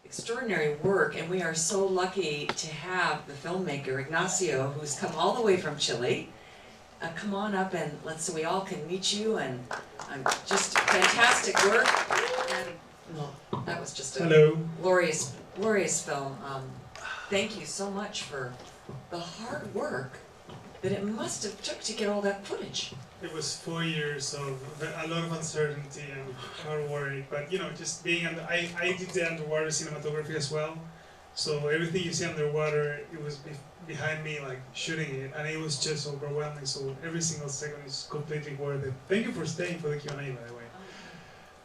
extraordinary work, and we are so lucky to have the filmmaker Ignacio, who's come all the way from Chile. Come on up and so we all can meet you, and just fantastic work. And that was just a glorious, glorious film. Thank you so much for the hard work that it must have took to get all that footage. It was 4 years of a lot of uncertainty and hard work, but you know, just being I did the underwater cinematography as well, so everything you see underwater, it was behind me, like shooting it, and it was just overwhelming. So every single second is completely worth it. Thank you for staying for the Q&A, by the way.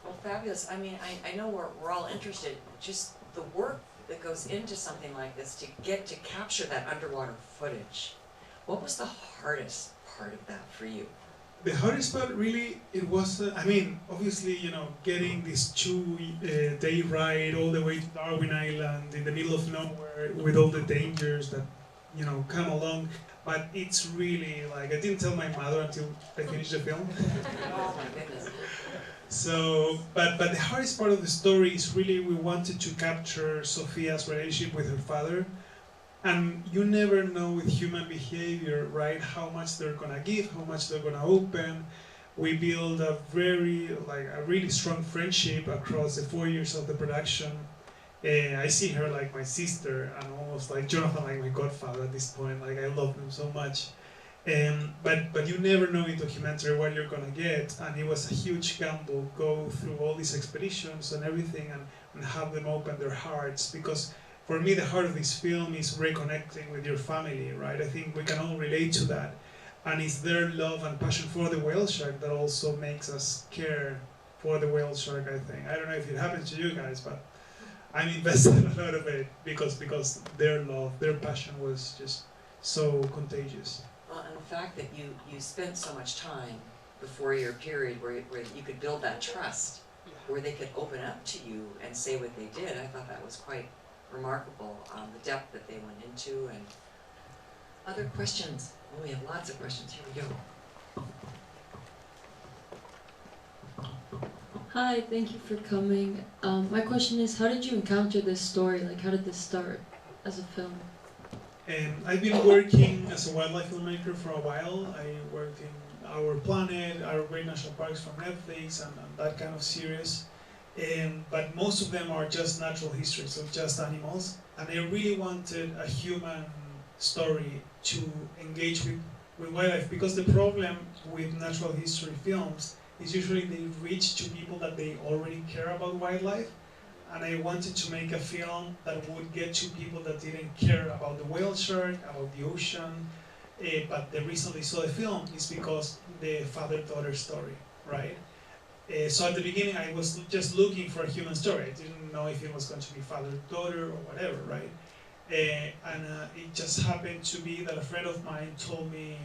Well, fabulous. I mean, I know we're all interested. Just the work that goes into something like this to get to capture that underwater footage. What was the hardest part of that for you? The hardest part, really, it was, I mean, obviously, you know, getting this 2-day ride all the way to Darwin Island in the middle of nowhere with all the dangers that, you know, come along. But it's really, like, I didn't tell my mother until I finished the film. Oh my goodness. So, but the hardest part of the story is really we wanted to capture Sofia's relationship with her father. And you never know with human behavior, right, how much they're gonna give, how much they're gonna open. We build a really strong friendship across the 4 years of the production. I see her like my sister, and almost like Jonathan like my godfather at this point. Like, I love him so much. But you never know in documentary what you're gonna get, and it was a huge gamble, go through all these expeditions and everything, and have them open their hearts, because for me, the heart of this film is reconnecting with your family, right? I think we can all relate to that. And it's their love and passion for the whale shark that also makes us care for the whale shark, I think. I don't know if it happens to you guys, but I'm invested in a lot of it because their love, their passion was just so contagious. Well, and the fact that you spent so much time before your period where you could build that trust, where they could open up to you and say what they did, I thought that was quite remarkable, the depth that they went into. And other questions? Oh, we have lots of questions. Here we go. Hi, thank you for coming. My question is, how did you encounter this story? Like, how did this start as a film? I've been working as a wildlife filmmaker for a while. I worked in Our Planet, Our Great National Parks from Netflix, and that kind of series. But most of them are just natural history, so just animals. And I really wanted a human story to engage with wildlife, because the problem with natural history films is usually they reach to people that they already care about wildlife. And I wanted to make a film that would get to people that didn't care about the whale shark, about the ocean. But the reason they saw the film is because the father-daughter story, right? So at the beginning, I was just looking for a human story. I didn't know if it was going to be father-daughter or whatever, right? And it just happened to be that a friend of mine told me,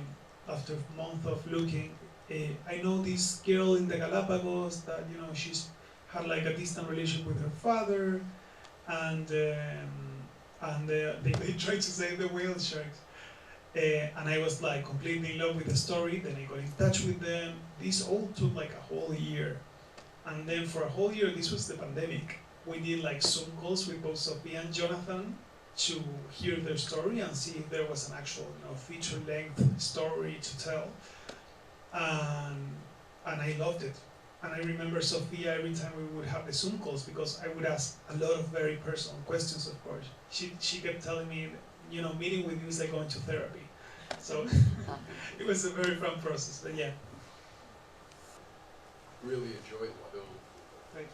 after a month of looking, I know this girl in the Galapagos that, you know, she's had like a distant relationship with her father, and they tried to save the whale sharks. And I was like completely in love with the story. Then I got in touch with them. This all took like a whole year. And then for a whole year, this was the pandemic, we did like Zoom calls with both Sofia and Jonathan to hear their story and see if there was an actual, you know, feature-length story to tell. And I loved it. And I remember Sofia, every time we would have the Zoom calls, because I would ask a lot of very personal questions, of course. She kept telling me, you know, meeting with you is like going to therapy. So it was a very fun process, but yeah. Really enjoyed the film. Thank you.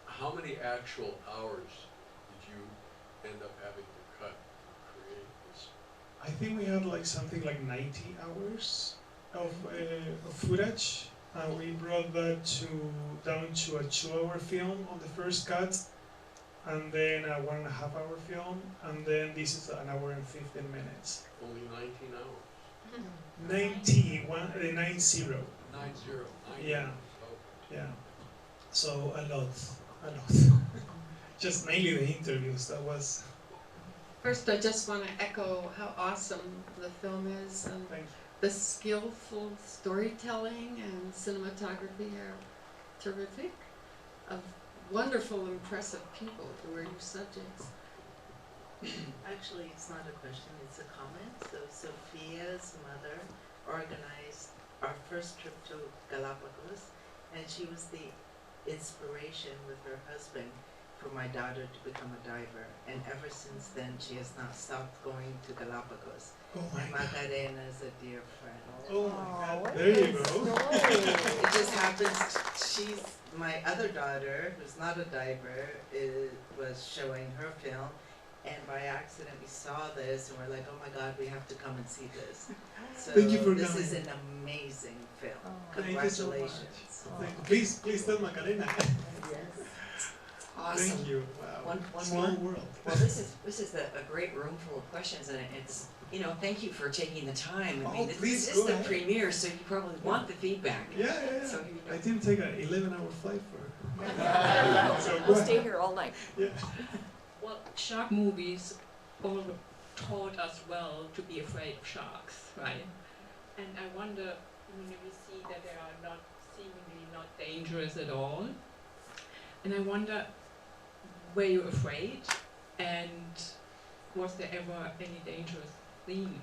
How many actual hours did you end up having to cut to create this? I think we had like something like 90 hours of footage. We brought that down to a 2-hour film on the first cut, and then a 1.5-hour film, and then this is an hour and 15 minutes. Only 19 hours? 90. 90. Yeah. Oh. Yeah. So a lot. Just mainly the interviews, that was... First, I just want to echo how awesome the film is, and Thank you. the skillful storytelling and cinematography are terrific. Of wonderful, impressive people who were your subjects. Actually, it's not a question, it's a comment. So Sofia's mother organized our first trip to Galapagos, and she was the inspiration with her husband for my daughter to become a diver. And ever since then, she has not stopped going to Galapagos. Oh my And God. Macarena is a dear friend. Oh my God. There you go. It just happens, she's, my other daughter, who's not a diver, was showing her film, and by accident we saw this, and we're like, oh my God, we have to come and see this. So Thank you for this coming. is an amazing film. Thank you so much. Congratulations. Please tell Macarena. Awesome. Thank you. Wow. One Small more. world. Well, this is a great room full of questions, and it's, you know, thank you for taking the time. I Oh, mean, please this go is the ahead. premiere, so you probably want the feedback. Yeah, yeah, yeah. So here you I go. didn't take an 11-hour flight for it. So go We'll ahead. stay here all night. Yeah. Well, shark movies all taught us well to be afraid of sharks, right? And I wonder, we see that they are not seemingly not dangerous at all. And I wonder, were you afraid? And was there ever any dangerous things?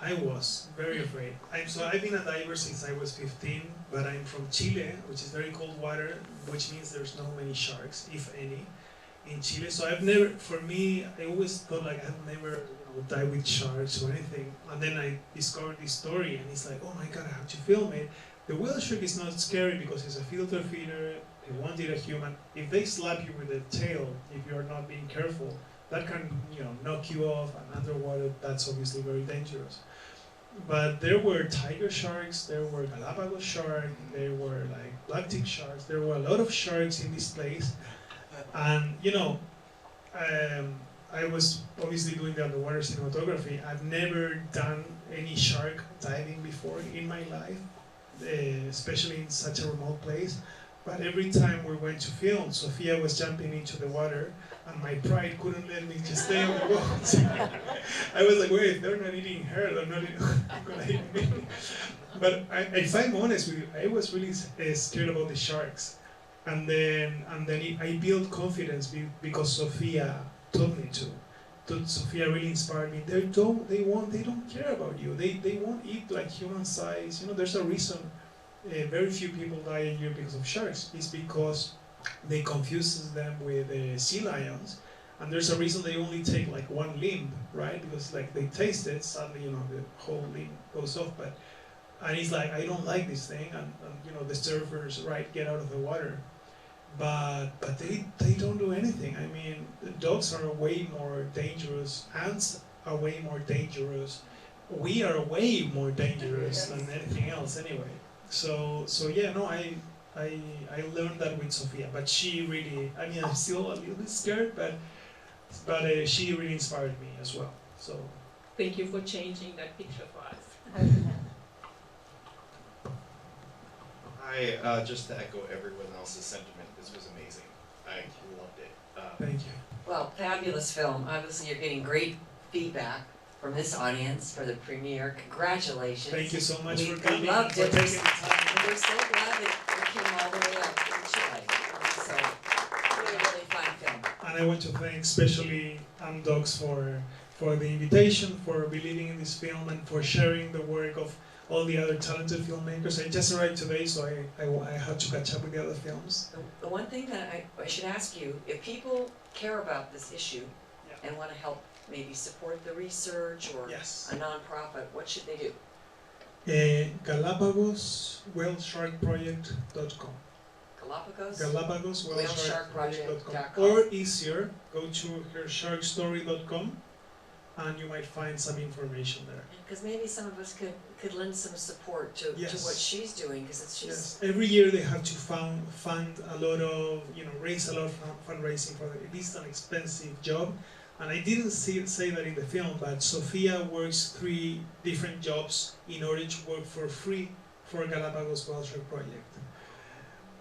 I was very afraid. I've been a diver since I was 15, but I'm from Chile, which is very cold water, which means there's not many sharks, if any, in Chile. So I've never, for me, I always thought like I've never, dive with sharks or anything. And then I discovered this story, and it's like, oh my God, I have to film it. The whale shark is not scary because it's a filter feeder. They won't eat a human. If they slap you with the tail, if you're not being careful, that can, knock you off, and underwater, that's obviously very dangerous. But there were tiger sharks, there were Galapagos sharks, there were like black-tick sharks, there were a lot of sharks in this place. And, I was obviously doing the underwater cinematography. I've never done any shark diving before in my life, especially in such a remote place. But every time we went to film, Sofia was jumping into the water, and my pride couldn't let me just stay on the boat. I was like, wait, they're not eating her, they're not gonna eat me. But if I'm honest with you, I was really scared about the sharks. And then I built confidence because Sofia told me to. Sofia really inspired me. They don't care about you. They won't eat like human size. There's a reason very few people die a year because of sharks. It's because they confuse them with sea lions, and there's a reason they only take like one limb, right? Because like they taste it, suddenly the whole limb goes off. And he's like, I don't like this thing, and the surfers, right, get out of the water. But they don't do anything. I mean, the dogs are way more dangerous. Ants are way more dangerous. We are way more dangerous than anything else, anyway. So yeah, no, I learned that with Sofia, but she really, I'm still a little bit scared, but she really inspired me as well. So Thank you for changing that picture for us. Just to echo everyone else's sentiment, this was amazing. I loved it. thank you. Well, fabulous film. Obviously, you're getting great feedback from this audience for the premiere. Congratulations. Thank you so much We for coming. loved for it. taking the time. And we're so glad that you came all the way up from Chile. So, really fun film. And I want to thank especially AmDocs for the invitation, for believing in this film, and for sharing the work of all the other talented filmmakers. I just arrived today, so I have to catch up with the other films. The one thing that I should ask you, if people care about this issue Yeah. and want to help maybe support the research or Yes. a nonprofit, what should they do? Galapagos whalesharkproject.com. Galapagos? Galapagos whalesharkproject.com. Or easier, go to hersharkstory.com and you might find some information there. Because maybe some of us could lend some support to Yes. what she's doing, because she's Yes, every year they have to fund a lot of, raise a lot of fundraising for it. It is an expensive job, and I didn't say that in the film, but Sofia works 3 different jobs in order to work for free for Galapagos Whale Shark Project.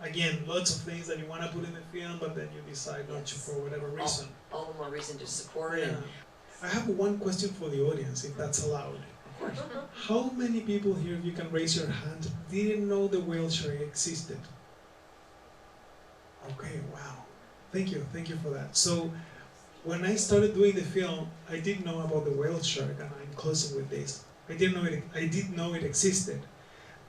Again, lots of things that you want to put in the film, but then you decide not to Yes. for whatever reason. all the more reason to support Yeah. and I have one question for the audience, if that's allowed. of course. How many people here, if you can raise your hand, didn't know the whale shark existed? Okay, wow. thank you for that. So when I started doing the film, I didn't know about the whale shark, and I'm closing with this. I didn't know it existed.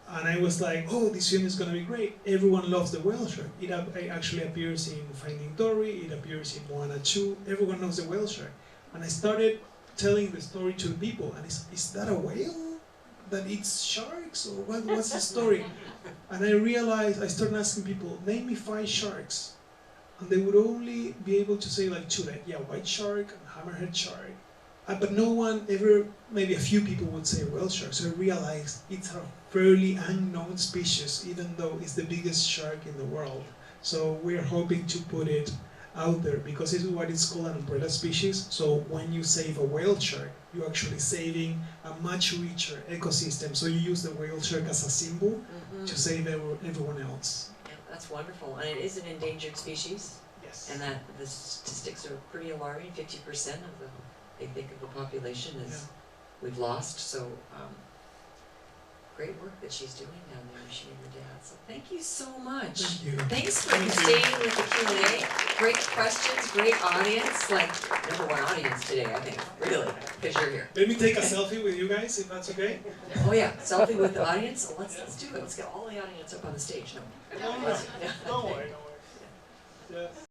And I was like, oh, this film is gonna be great. Everyone loves the whale shark. It actually appears in Finding Dory, it appears in Moana 2, everyone knows the whale shark. And I started telling the story to the people, and is that a whale? That eats sharks? Or what's the story? And I realized, I started asking people, name me 5 sharks. And they would only be able to say like 2, like, yeah, white shark and hammerhead shark. But no one ever, maybe a few people would say whale shark. So I realized it's a fairly unknown species, even though it's the biggest shark in the world. So we're hoping to put it out there because it's what is called an umbrella species. So when you save a whale shark, you're actually saving a much richer ecosystem. So you use the whale shark as a symbol to save everyone else. Yeah, that's wonderful, and it is an endangered species, Yes. and that the statistics are pretty alarming. 50% of the, they think of the population is we've lost. So great work that she's doing down there, she and her dad. So thank you so much. Thank you. Thanks for Thank you. staying with the Q&A. Great questions, great audience, like #1 audience today, I think, really, because you're here. Let me take a selfie with you guys, if that's okay. Oh yeah, selfie with the audience. Let's do it. Let's get all the audience up on the stage. No. No, no, Yeah. don't worry, don't worry. Yes.